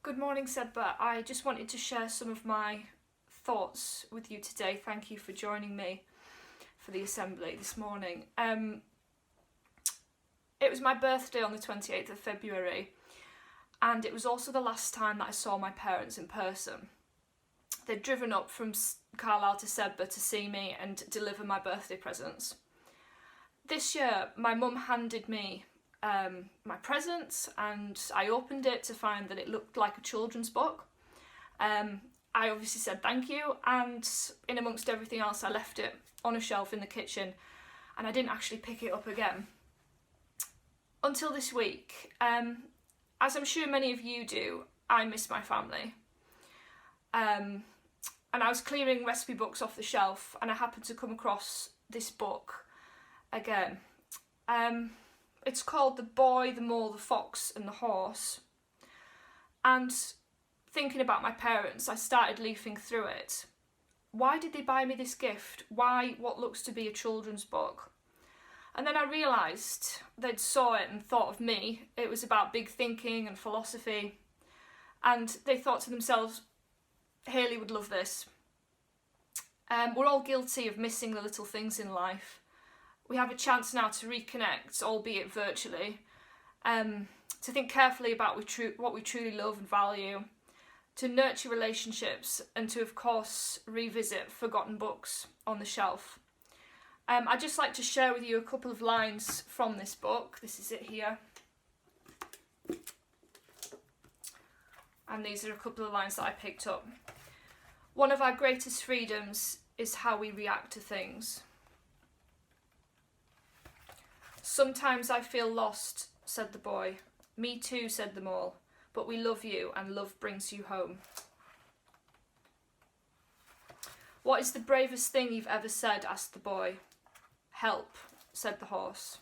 Good morning, Sedbergh. I just wanted to share some of my thoughts with you today. Thank you for joining me for the assembly this morning. It was my birthday on the 28th of February, and it was also the last time that I saw my parents in person. They'd driven up from Carlisle to Sedbergh to see me and deliver my birthday presents. This year, my mum handed me my presents, and I opened it to find that it looked like a children's book. I obviously said thank you, and in amongst everything else I left it on a shelf in the kitchen, and I didn't actually pick it up again until this week. As I'm sure many of you do, I miss my family, and I was clearing recipe books off the shelf and I happened to come across this book again. It's called The Boy, the Mole, the Fox and the Horse. And thinking about my parents, I started leafing through it. Why did they buy me this gift? Why what looks to be a children's book? And then I realised they'd saw it and thought of me. It was about big thinking and philosophy. And they thought to themselves, Hayley would love this. We're all guilty of missing the little things in life. We have a chance now to reconnect, albeit virtually, to think carefully about what we truly love and value, to nurture relationships, and to, of course, revisit forgotten books on the shelf. I'd just like to share with you a couple of lines from this book. This is it here. And these are a couple of lines that I picked up. One of our greatest freedoms is how we react to things. Sometimes I feel lost, said the boy. Me too, said the mole. But we love you, and love brings you home. What is the bravest thing you've ever said, asked the boy. Help, said the horse.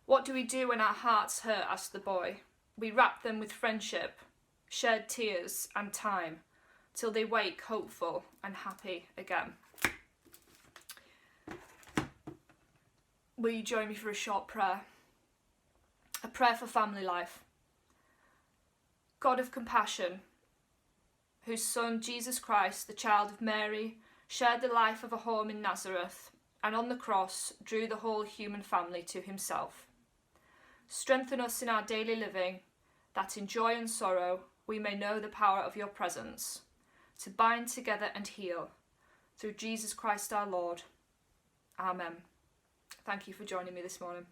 What do we do when our hearts hurt, asked the boy. We wrap them with friendship, shared tears and time, till they wake hopeful and happy again. Will you join me for a short prayer? A prayer for family life. God of compassion, whose Son, Jesus Christ, the child of Mary, shared the life of a home in Nazareth, and on the cross drew the whole human family to himself. Strengthen us in our daily living, that in joy and sorrow we may know the power of your presence, to bind together and heal, through Jesus Christ our Lord. Amen. Thank you for joining me this morning.